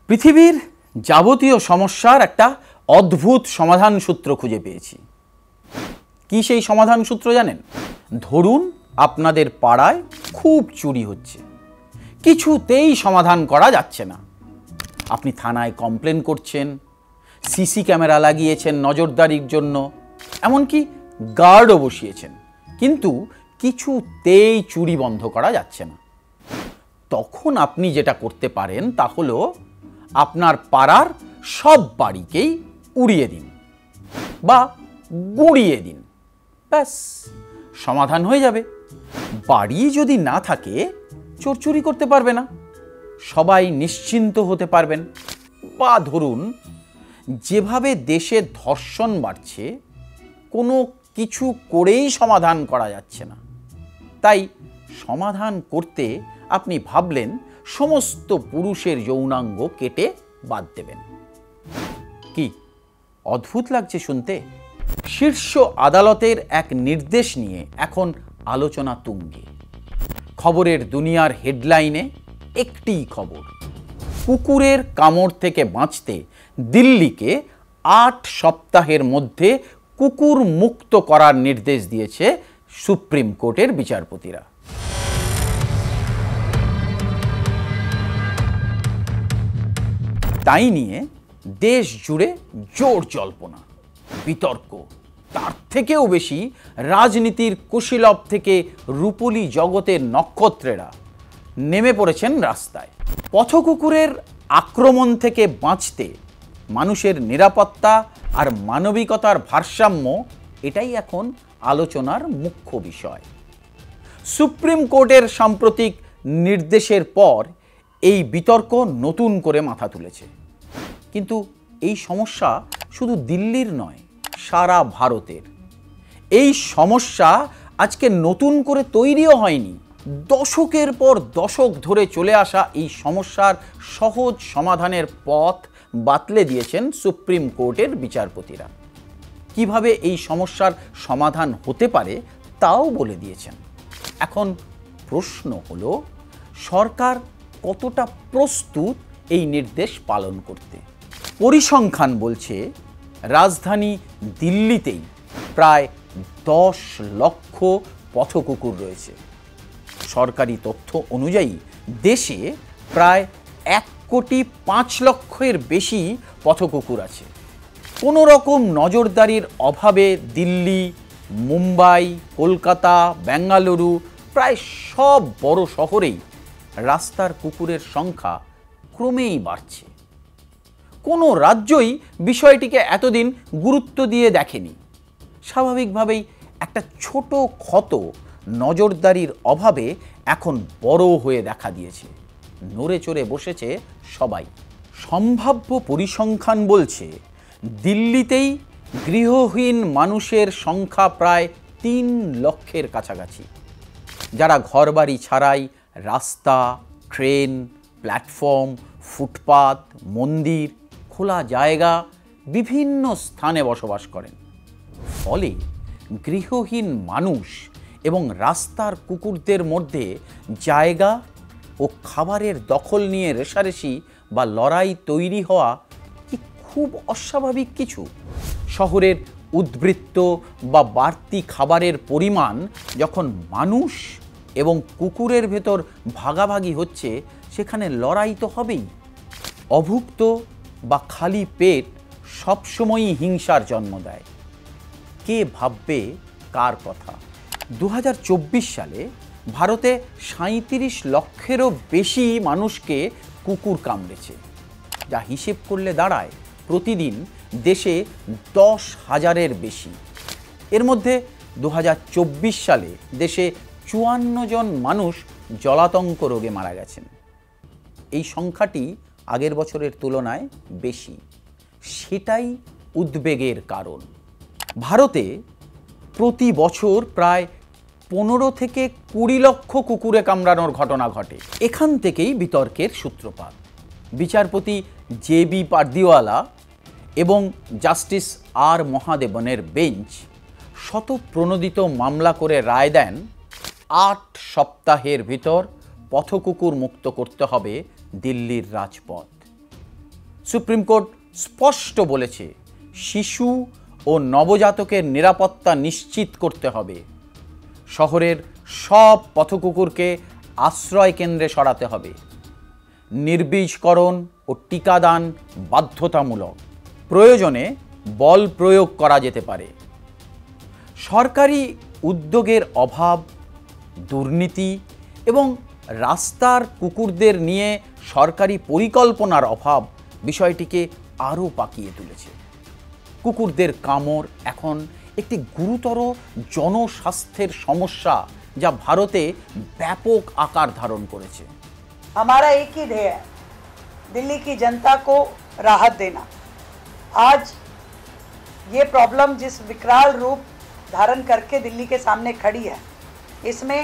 পৃথিবীর যাবতীয় সমস্যার একটা অদ্ভুত সমাধান সূত্র খুঁজে পেয়েছি। কি সেই সমাধান সূত্র জানেন? ধরুন আপনাদের পাড়ায় খুব চুরি হচ্ছে, কিছুতেই সমাধান করা যাচ্ছে না। আপনি থানায় কমপ্লেন করছেন, সিসি ক্যামেরা লাগিয়েছেন নজরদারির জন্য, এমনকি গার্ডও বসিয়েছেন, কিন্তু কিছুতেই চুরি বন্ধ করা যাচ্ছে না। তখন আপনি যেটা করতে পারেন তা হলো আপনার পাড়ার সব বাড়িকেই উড়িয়ে দিন বা গুঁড়িয়ে দিন, ব্যাস সমাধান হয়ে যাবে। বাড়ি যদি না থাকে চোর চুরি করতে পারবে না, সবাই নিশ্চিন্ত হতে পারবেন। বা ধরুন যেভাবে দেশে ধর্ষণ বাড়ছে, কোনো কিছু করেই সমাধান করা যাচ্ছে না, তাই সমাধান করতে আপনি ভাবলেন সমস্ত পুরুষের যৌনাঙ্গ কেটে বাদ দেবেন। কি অদ্ভুত লাগছে শুনতে! শীর্ষ আদালতের এক নির্দেশ নিয়ে এখন আলোচনা তুঙ্গে। খবরের দুনিয়ার হেডলাইনে একটিই খবর, কুকুরের কামড় থেকে বাঁচতে দিল্লিকে 8 সপ্তাহের মধ্যে কুকুর মুক্ত করার নির্দেশ দিয়েছে সুপ্রিম কোর্টের বিচারপতিরা। তাই নিয়ে দেশ জুড়ে জোর জল্পনা, বিতর্ক, তার থেকেও বেশি রাজনীতির কুশীলব থেকে রূপলী জগতের নক্ষত্রেরা নেমে পড়েছেন রাস্তায়। পথকুকুরের আক্রমণ থেকে বাঁচতে মানুষের নিরাপত্তা আর মানবিকতার ভারসাম্য, এটাই এখন আলোচনার মুখ্য বিষয়। সুপ্রিম কোর্টের সাম্প্রতিক নির্দেশের পর এই বিতর্ক নতুন করে মাথা তুলেছে। কিন্তু এই সমস্যা শুধু দিল্লির নয়, সারা ভারতের। এই সমস্যা আজকে নতুন করে তৈরিও হয়নি। দশকের পর দশক ধরে চলে আসা এই সমস্যার সহজ সমাধানের পথ বাতলে দিয়েছেন সুপ্রিম কোর্টের বিচারপতিরা। কিভাবে এই সমস্যার সমাধান হতে পারে তাও বলে দিয়েছেন। এখন প্রশ্ন হলো, সরকার কতটা প্রস্তুত এই নির্দেশ পালন করতে? পরিসংখ্যান বলছে রাজধানী দিল্লিতেই প্রায় 10 লক্ষ পথকুকুর রয়েছে। সরকারি তথ্য অনুযায়ী দেশে প্রায় 1,05,00,000-এর বেশি পথকুকুর আছে। কোনো রকম নজরদারির অভাবে দিল্লি, মুম্বাই, কলকাতা, বেঙ্গালুরু, প্রায় সব বড় শহরেই রাস্তার কুকুরের সংখ্যা ক্রমেই বাড়ছে। কোনো রাজ্যই বিষয়টিকে এতদিন গুরুত্ব দিয়ে দেখেনি। স্বাভাবিকভাবেই একটা ছোট ক্ষত নজরদারির অভাবে এখন বড় হয়ে দেখা দিয়েছে। নড়ে চড়ে বসেছে সবাই। সম্ভাব্য পরিসংখ্যান বলছে দিল্লিতেই গৃহহীন মানুষের সংখ্যা প্রায় 3 লক্ষের কাছাকাছি, যারা ঘরবাড়ি ছাড়াই রাস্তা, ট্রেন, প্ল্যাটফর্ম, ফুটপাত, মন্দির, খোলা জায়গা, বিভিন্ন স্থানে বসবাস করেন। ফলে গৃহহীন মানুষ এবং রাস্তার কুকুরদের মধ্যে জায়গা ও খাবারের দখল নিয়ে রেষারেষি বা লড়াই তৈরি হওয়া কি খুব অস্বাভাবিক কিছু? শহরের উদ্বৃত্ত বা বাড়তি খাবারের পরিমাণ যখন মানুষ এবং কুকুরের ভেতর ভাগাভাগি হচ্ছে, সেখানে লড়াই তো হবেই। অভুক্ত বা খালি পেট সবসময়ই হিংসার জন্ম দেয়। কে ভাববে কার কথা? 2024 সালে ভারতে 37 লক্ষেরও বেশি মানুষকে কুকুর কামড়েছে, যা হিসেব করলে দাঁড়ায় প্রতিদিন দেশে 10,000-এর বেশি। এর মধ্যে 2024 সালে দেশে 54 জন মানুষ জলাতঙ্ক রোগে মারা গেছেন। এই সংখ্যাটি আগের বছরের তুলনায় বেশি। সেটাই উদ্বেগের কারণ। ভারতে প্রতি বছর প্রায় 15 থেকে 20 লক্ষ কুকুরে কামড়ানোর ঘটনা ঘটে। এখান থেকেই বিতর্কের সূত্রপাত। বিচারপতি JB পারদিওয়ালা এবং জাস্টিস R মহাদেবনের বেঞ্চ শতপ্রণোদিত মামলা করে রায় দেন 8 সপ্তাহের ভিতর পথকুকুর মুক্ত করতে হবে দিল্লির রাজপথ। সুপ্রিম কোর্ট স্পষ্ট বলেছে শিশু ও নবজাতকের নিরাপত্তা নিশ্চিত করতে হবে। শহরের সব পথকুকুরকে আশ্রয় কেন্দ্রে সরাতে হবে। নির্বীজকরণ ও টিকাদান বাধ্যতামূলক। প্রয়োজনে বল প্রয়োগ করা যেতে পারে। সরকারি উদ্যোগের অভাব, দুর্নীতি এবং রাস্তার কুকুরদের নিয়ে সরকারি পরিকল্পনার অভাব বিষয়টিকে আরও পাকিয়ে তুলেছে। কুকুরদের কামড় এখন একটি গুরুতর জনস্বাস্থ্যের সমস্যা, যা ভারতে ব্যাপক আকার ধারণ করেছে। हमारा एक ही ध्येय है, दिल्ली की जनता को राहत देना। आज ये प्रॉब्लम जिस विकराल रूप धारण करके दिल्ली के सामने खड़ी है, इसमें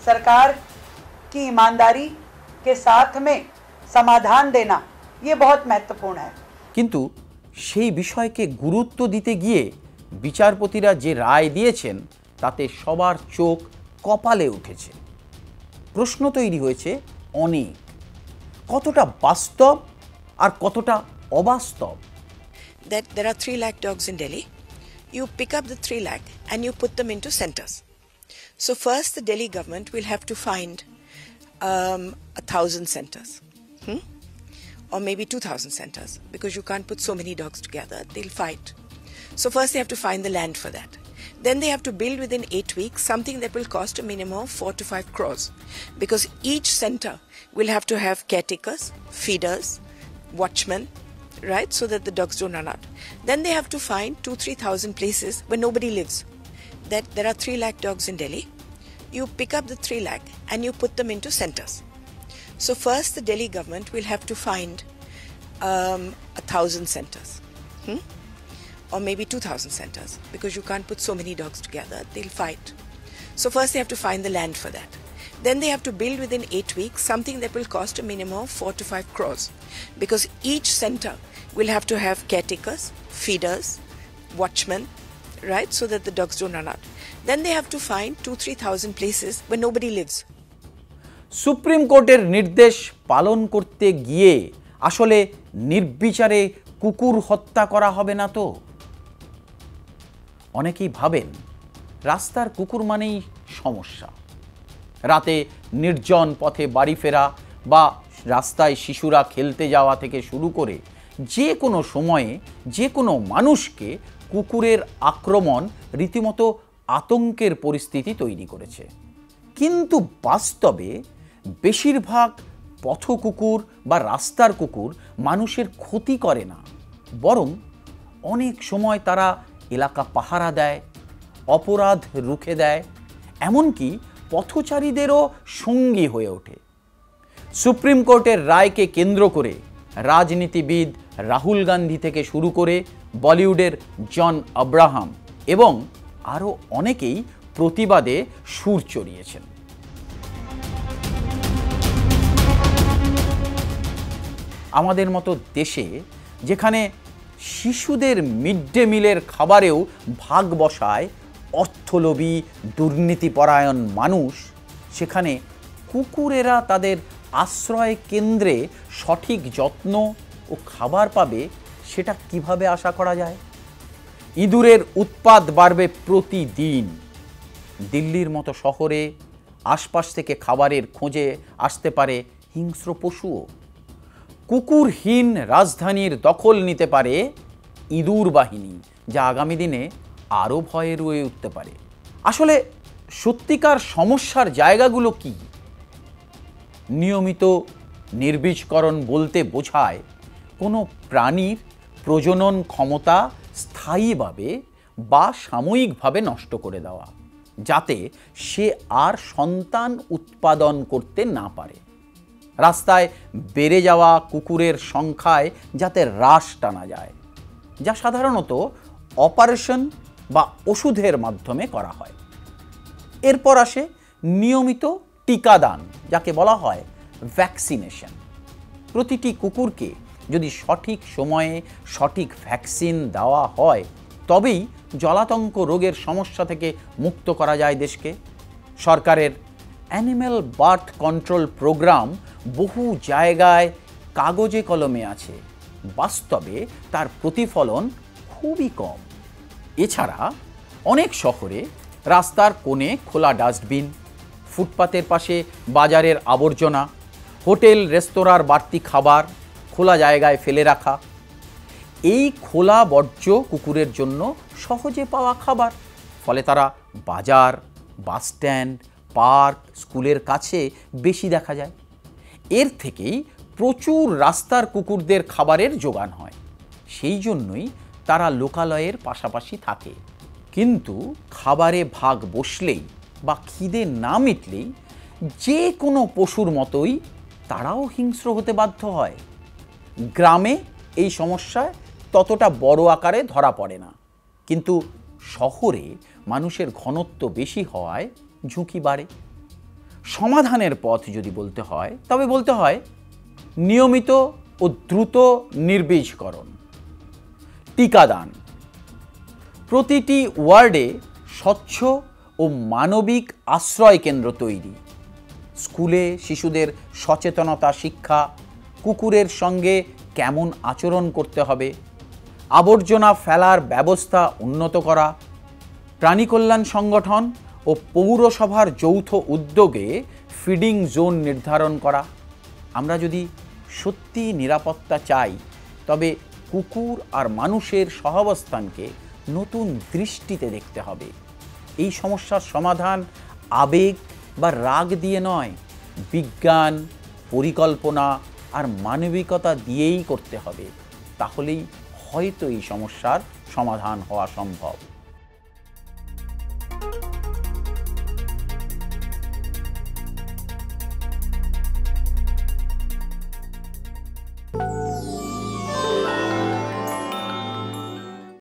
सरकार की ईमानदारी के साथ में समाधान देना ये बहुत महत्वपूर्ण है। কিন্তু সেই বিষয়কে গুরুত্ব দিতে গিয়ে বিচারপতিরা যে রায় দিয়েছেন তাতে সবার চোখ কপালে উঠেছে। প্রশ্ন তৈরি হয়েছে অনেক, কতটা বাস্তব আর কতটা অবাস্তব। That there are 3 lakh dogs in Delhi. You pick up the 3 lakh and you put them into centers. So first the Delhi government will have to find 1,000 centers. Or maybe 2,000 centers, because you can't put so many dogs together, they'll fight. So first they have to find the land for that. Then they have to build within 8 weeks something that will cost a minimum of 4 to 5 crores, because each center will have to have caretakers, feeders, watchmen, right, so that the dogs don't run out. Then they have to find 2,000-3,000 places where nobody lives. That there are 3 lakh dogs in Delhi. You pick up the 3 lakh and you put them into centers. So first the Delhi government will have to find 1,000 centers. Or maybe 2,000 centers, because you can't put so many dogs together, they'll fight. So first they have to find the land for that. Then they have to build within 8 weeks something that will cost a minimum of 4 to 5 crores, because each center will have to have caretakers, feeders, watchmen, right, so that the dogs don't run out. Then they have to find 2,000-3,000 places where nobody lives. Supreme কোর্টের নির্দেশ পালন করতে গিয়ে আসলে নির্বিচারে কুকুর হত্যা করা হবে না তো? অনেকেই ভাবেন রাস্তার কুকুর মানেই সমস্যা। রাতে নির্জন পথে বাড়ি ফেরা বা রাস্তায় শিশুরা খেলতে যাওয়া থেকে শুরু করে যে কোনো সময়ে যে কোনো মানুষকে কুকুরের আক্রমণ রীতিমতো আতঙ্কের পরিস্থিতি তৈরি করেছে। কিন্তু বাস্তবে বেশিরভাগ পথ কুকুর বা রাস্তার কুকুর মানুষের ক্ষতি করে না, বরং অনেক সময় তারা এলাকা পাহারা দেয়, অপরাধ রুখে দেয়, এমনকি পথচারীদেরও সঙ্গী হয়ে ওঠে। সুপ্রিম কোর্টের রায়কে কেন্দ্র করে রাজনীতিবিদ রাহুল গান্ধী থেকে শুরু করে বলিউডের জন আব্রাহাম এবং আরও অনেকেই প্রতিবাদে সুর চড়িয়েছেন। আমাদের মতো দেশে, যেখানে শিশুদের মিড ডে মিলের খাবারেও ভাগ বসায় অর্থলোভী দুর্নীতিপরায়ণ মানুষ, সেখানে কুকুরেরা তাদের আশ্রয় কেন্দ্রে সঠিক যত্ন ও খাবার পাবে, সেটা কিভাবে আশা করা যায়? ইঁদুরের উৎপাত বাড়বে প্রতিদিন। দিল্লির মতো শহরে আশপাশ থেকে খাবারের খোঁজে আসতে পারে হিংস্র পশুও। কুকুরহীন রাজধানীর দখল নিতে পারে ইঁদুর বাহিনী, যা আগামী দিনে আরও ভয়ে রয়ে উঠতে পারে। আসলে সত্যিকার সমস্যার জায়গাগুলো কি? নিয়মিত নির্বীজকরণ বলতে বোঝায় কোনো প্রাণীর প্রজনন ক্ষমতা স্থায়ীভাবে বা সাময়িকভাবে নষ্ট করে দেওয়া, যাতে সে আর সন্তান উৎপাদন করতে না পারে। রাস্তায় বেড়ে যাওয়া কুকুরের সংখ্যায় যাতে হ্রাস টানা যায়, যা সাধারণত অপারেশন বা ওষুধের মাধ্যমে করা হয়। এরপর আসে নিয়মিত টিকাদান, যাকে বলা হয় ভ্যাকসিনেশন। প্রতিটি কুকুরকে যদি সঠিক সময়ে সঠিক ভ্যাকসিন দেওয়া হয়, তবেই জলাতঙ্ক রোগের সমস্যা থেকে মুক্ত করা যায় দেশকে। সরকারের অ্যানিম্যাল বার্থ কন্ট্রোল প্রোগ্রাম বহু জায়গায় কাগজে কলমে আছে, বাস্তবে তার প্রতিফলন খুবই কম। এছাড়া অনেক শহরে রাস্তার কোণে খোলা ডাস্টবিন, ফুটপাতের পাশে বাজারের আবর্জনা, হোটেল রেস্তোরাঁর বাড়তি খাবার খোলা জায়গায় ফেলে রাখা, এই খোলা বর্জ্য কুকুরের জন্য সহজে পাওয়া খাবার, ফলে তারা বাজার, বাসস্ট্যান্ড, পার্ক, স্কুলের কাছে বেশি দেখা যায়। এর থেকেই প্রচুর রাস্তার কুকুরদের খাবারের জোগান হয়, সেই জন্যই তারা লোকালয়ের পাশাপাশি থাকে। কিন্তু খাবারে ভাগ বসলেই বা খিদে না মিটলেই যে কোনো পশুর মতোই তারাও হিংস্র হতে বাধ্য হয়। গ্রামে এই সমস্যায় ততটা বড় আকারে ধরা পড়ে না, কিন্তু শহরে মানুষের ঘনত্ব বেশি হওয়ায় ঝুঁকি বাড়ে। সমাধানের পথ যদি বলতে হয় তবে বলতে হয় নিয়মিত ও দ্রুত নির্বীজকরণ, টিকাদান, প্রতিটি ওয়ার্ডে স্বচ্ছ ও মানবিক আশ্রয় কেন্দ্র তৈরি, স্কুলে শিশুদের সচেতনতা শিক্ষা, কুকুরের সঙ্গে কেমন আচরণ করতে হবে, আবর্জনা ফেলার ব্যবস্থা উন্নত করা, প্রাণী কল্যাণ সংগঠন ও পৌরসভার যৌথ উদ্যোগে ফিডিং জোন নির্ধারণ করা। আমরা যদি সত্যি নিরাপত্তা চাই তবে কুকুর আর মানুষের সহাবস্থানকে নতুন দৃষ্টিতে দেখতে হবে। এই সমস্যার সমাধান আবেগ বা রাগ দিয়ে নয়, বিজ্ঞান, পরিকল্পনা আর মানবিকতা দিয়েই করতে হবে। তাহলেই হয়তো এই সমস্যার সমাধান হওয়া সম্ভব।